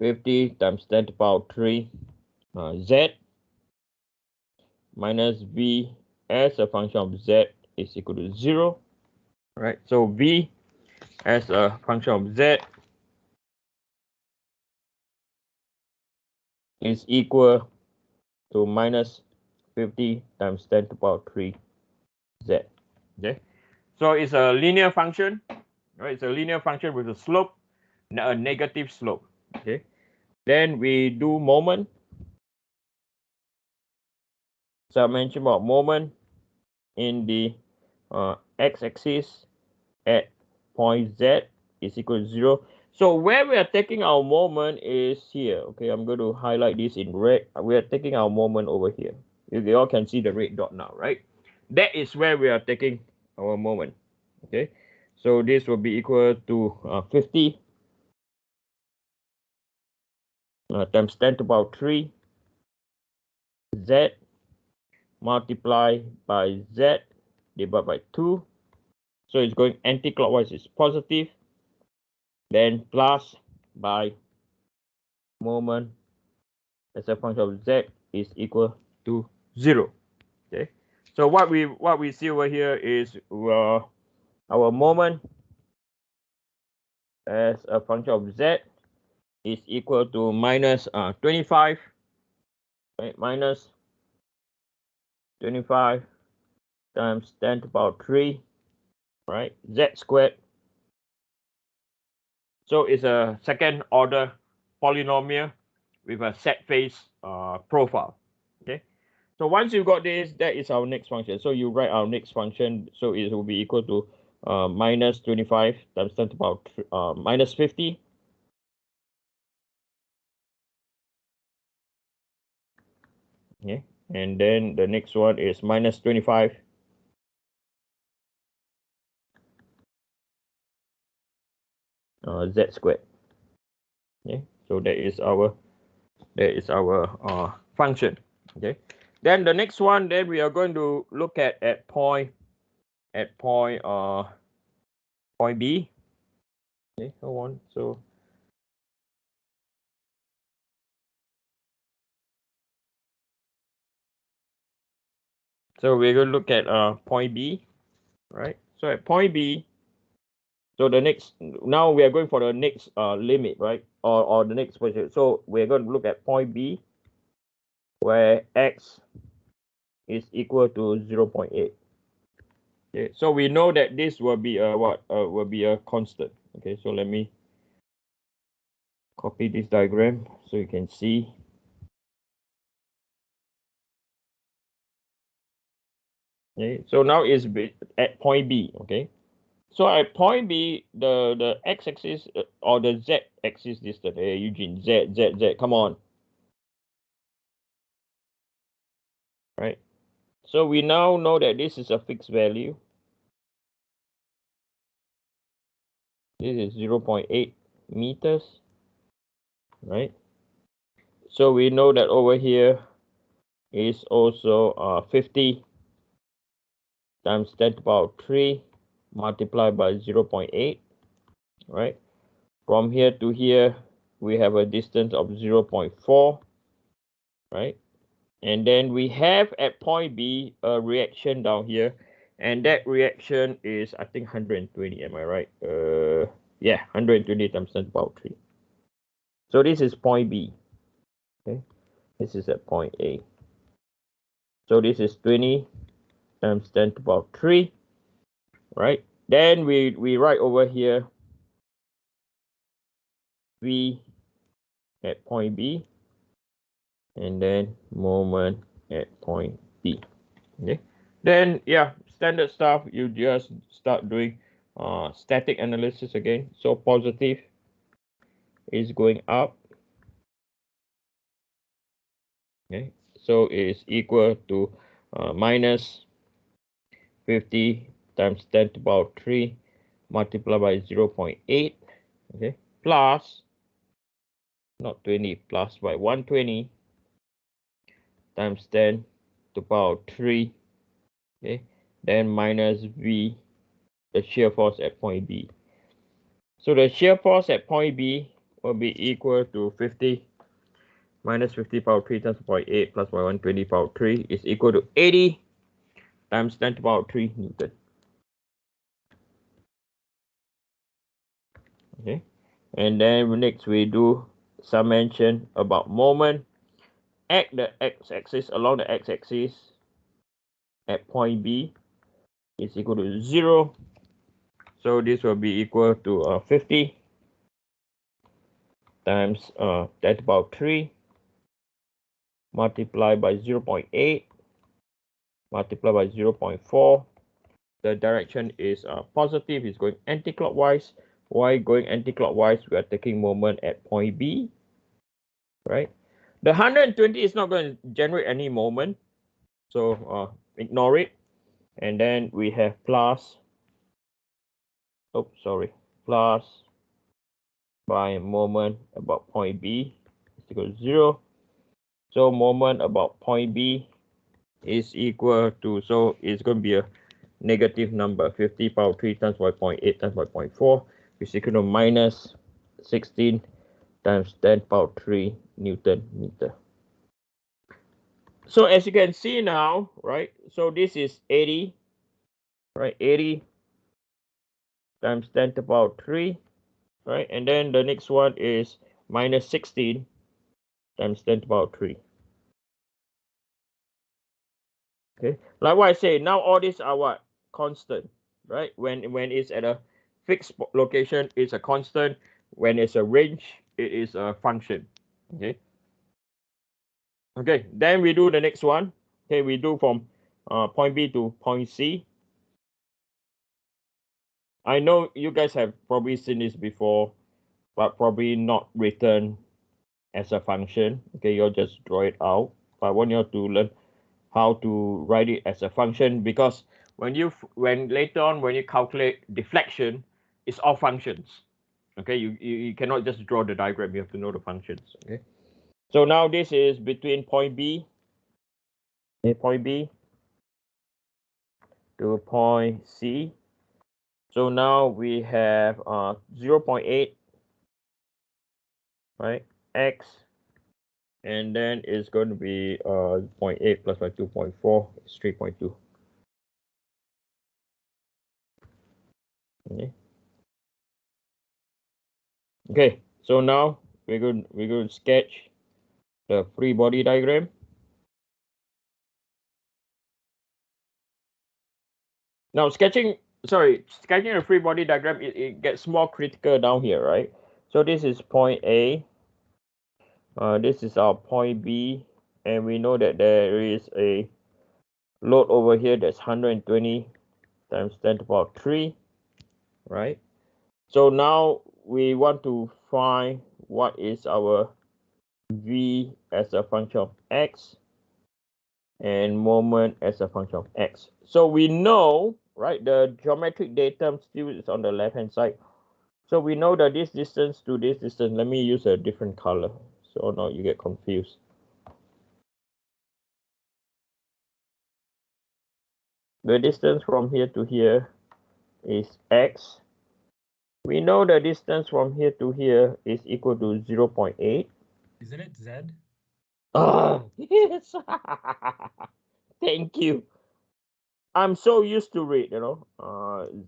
50 times 10 to the power 3 z minus v as a function of z is equal to 0. Right, so v as a function of z is equal to minus 50 times 10 to the power 3 z. Okay, so it's a linear function, right? It's a linear function with a slope, a negative slope. Okay, then we do moment. So I mentioned about moment in the x-axis at point z is equal to 0. So where we are taking our moment is here. Okay, I'm going to highlight this in red. We are taking our moment over here. You all can see the red dot now, right? That is where we are taking our moment. Okay, so this will be equal to 50 times 10 to the power 3 z multiplied by z divided by 2. So it's going anti-clockwise is positive, then plus by moment as a function of z is equal to 0. Okay, so what we see over here is our moment as a function of z is equal to minus 25, right? Minus 25 times 10 to the power 3, right? Z squared. So it's a second order polynomial with a set phase profile. Okay, so once you got this, that is our next function. So you write our next function. So it will be equal to minus 25 times 10 to the power minus 50. Okay, and then the next one is minus 25 z squared. Okay, so that is our function. Okay, then the next one, then we are going to look at point B. Okay, hold on. So we're going to look at point B, right? So at point B, so the next, now we are going for the next limit, right? Or the next position. So we're going to look at point B, where x is equal to 0.8. Okay, so we know that this will be a what? Will be a constant. Okay, so let me copy this diagram so you can see. Okay, so now it's at point B. Okay, so at point B, the x-axis or the z-axis distance. Hey, Eugene, z. Come on. Right. So we now know that this is a fixed value. This is 0.8 meters. Right. So we know that over here is also 50 times 10 to the power 3 multiplied by 0.8. Right. From here to here, we have a distance of 0.4. Right. And then we have at point B a reaction down here, and that reaction is, I think, 120. Am I right? Yeah, 120 times 10 to the power 3. So this is point B. Okay, this is at point A. So this is 20 times 10 to the power 3. Right. Then we write over here V at point B, and then moment at point B. Okay, then yeah, standard stuff. You just start doing static analysis again. So positive is going up. Okay, so it's equal to minus 50 times 10 to the power 3 multiplied by 0.8. Okay, plus, not 20, plus by 120 times 10 to the power 3. Okay, then minus V, the shear force at point B. So the shear force at point B will be equal to 50 minus 50 power 3 times 0.8 plus 120 power 3 is equal to 80 times 10 to the power 3 Newton. Okay, and then next we do summation about moment at the x-axis, along the x-axis at point B is equal to 0. So this will be equal to 50 times 10 to the power 3 multiplied by 0.8 multiplied by 0.4. The direction is positive, it's going anti-clockwise. Why going anti-clockwise? We are taking moment at point B, right? The 120 is not going to generate any moment, so ignore it. And then we have plus, plus by moment about point B is equal to 0. So moment about point B is equal to, so it's going to be a negative number, 50 power 3 times by 0.8 times by 0.4 is equal to minus 16 times 10 power 3 Newton meter. So as you can see now, right, so this is 80, right, 80 times 10 to the power 3, right, and then the next one is minus 16 times 10 to the power 3. Okay, like what I say, now all these are what? Constant, right? When it's at a fixed location, it's a constant. When it's a range, it is a function. Okay. Okay, then we do the next one. Okay, we do from point B to point C. I know you guys have probably seen this before, but probably not written as a function. Okay, you'll just draw it out. But I want you to learn how to write it as a function, because when later on when you calculate deflection, it's all functions. Okay, you cannot just draw the diagram, you have to know the functions. Okay, so now this is between point B to point C. So now we have 0.8, right, x, and then it's going to be 0.8 plus by 2.4 is 3.2. Okay, so now we're going to sketch the free body diagram. Now sketching a free body diagram, it gets more critical down here, right? So this is point A, this is our point B, and we know that there is a load over here that's 120 times 10 to the power 3, right? So now we want to find what is our V as a function of x and moment as a function of x. So we know, right, the geometric datum still is on the left hand side. So we know that this distance to this distance, let me use a different color so now you get confused. The distance from here to here is x. We know the distance from here to here is equal to 0.8. Isn't it Z? Oh, yes. Thank you. I'm so used to it,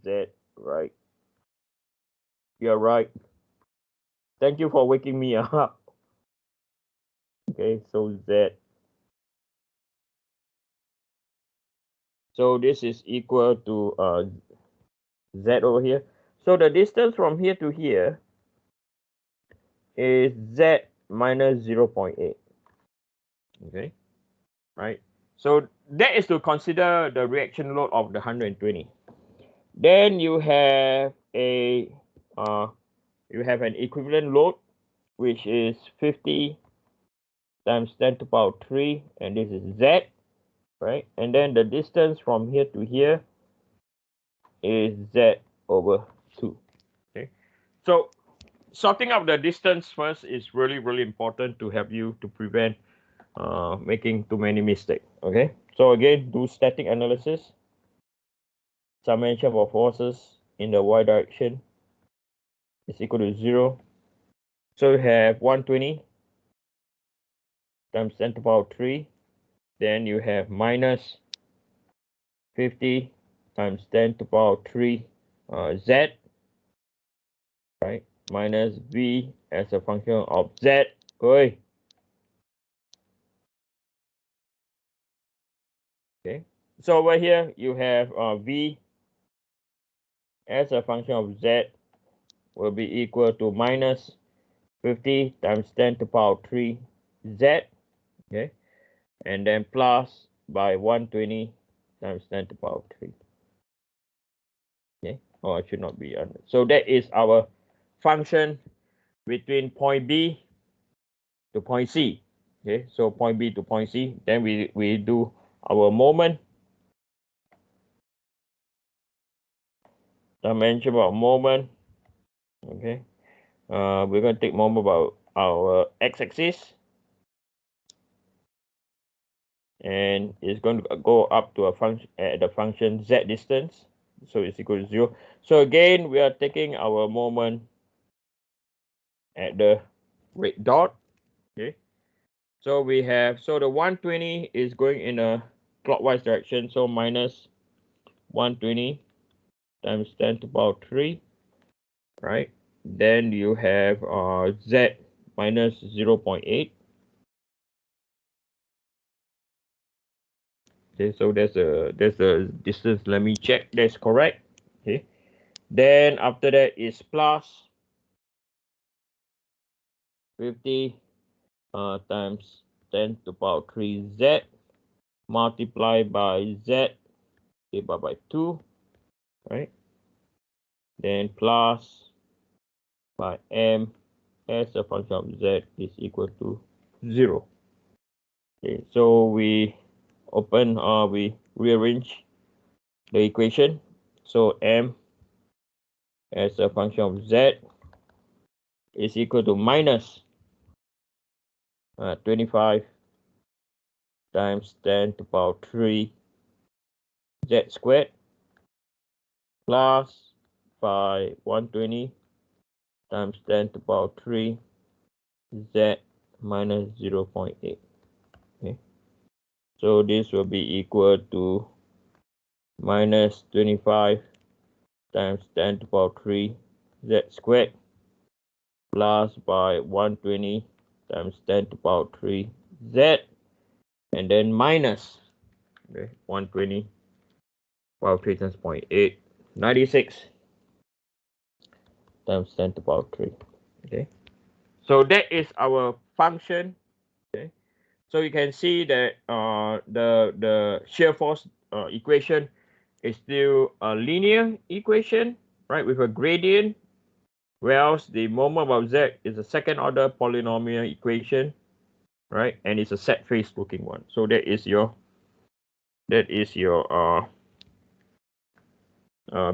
Z, right? You're right. Thank you for waking me up. Okay, so Z. So this is equal to Z over here. So the distance from here to here is Z minus 0.8. Okay, right? So that is to consider the reaction load of the 120. Then you have an equivalent load, which is 50 times 10 to the power 3, and this is Z, right? And then the distance from here to here is Z over 2. Okay, so sorting out the distance first is really, really important to help you to prevent making too many mistakes. Okay, so again, do static analysis. Summation of forces in the y direction is equal to 0. So you have 120 times 10 to the power 3. Then you have minus 50 times 10 to the power 3 z, right? Minus v as a function of z. Okay. So over here you have v as a function of z will be equal to minus 50 times 10 to the power 3 z, okay, and then plus by 120 times 10 to the power 3, okay, or it should not be 100. So that is our function between point B to point C, okay. So point B to point C, then we do our moment dimension about moment, okay. We're going to take moment about our x-axis, and it's going to go up to a function at the function z distance, so it's equal to 0. So again, we are taking our moment at the red dot, okay. So we have, so the 120 is going in a clockwise direction, so minus 120 times 10 to the power 3, right? Then you have z minus 0.8. Okay, so there's a distance. Let me check that's correct. Okay, then after that is plus 50 times 10 to the power 3 z multiplied by z divided by 2, right? Then plus by m as a function of z is equal to 0. Okay, so we rearrange the equation. So m as a function of z is equal to minus 25 times 10 to the power 3 z squared plus by 120 times 10 to the power 3 z minus 0.8. Okay, so this will be equal to minus 25 times 10 to the power 3 z squared plus by 120 times 10 to the power 3 z, and then minus, okay, 120 power 3 times 0.8, 96 times 10 to the power 3. Okay, so that is our function. Okay, so you can see that the shear force equation is still a linear equation, right, with a gradient, whereas the moment about z is a second order polynomial equation, right, and it's a set phase looking one. So that is your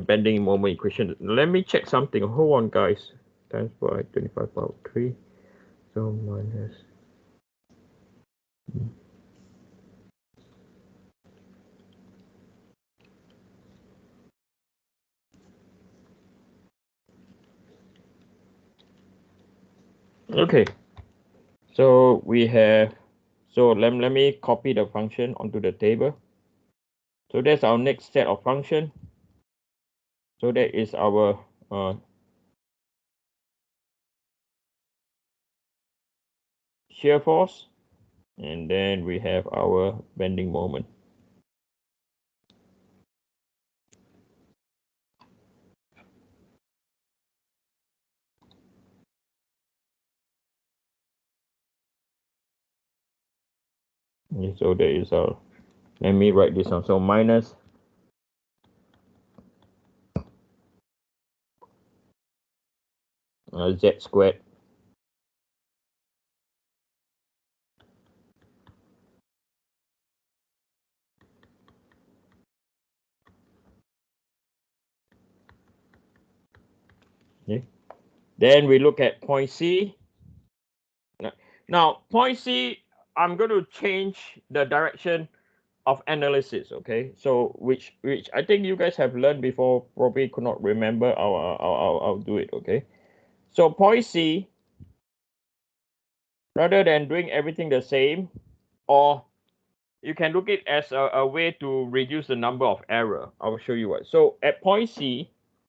bending moment equation. Let me check something. Hold on, guys. Times by 25 power 3. So minus. Okay. So we have. So let me copy the function onto the table. So that's our next set of function. So that is our shear force, and then we have our bending moment. Okay, so there is our, let me write this down. So minus z squared okay. Then we look at point C. Now, point C, I'm going to change the direction of analysis. Okay, so which I think you guys have learned before, probably could not remember. I'll do it. Okay, so point C, rather than doing everything the same, or you can look it as a way to reduce the number of error. I'll show you what. So at point C,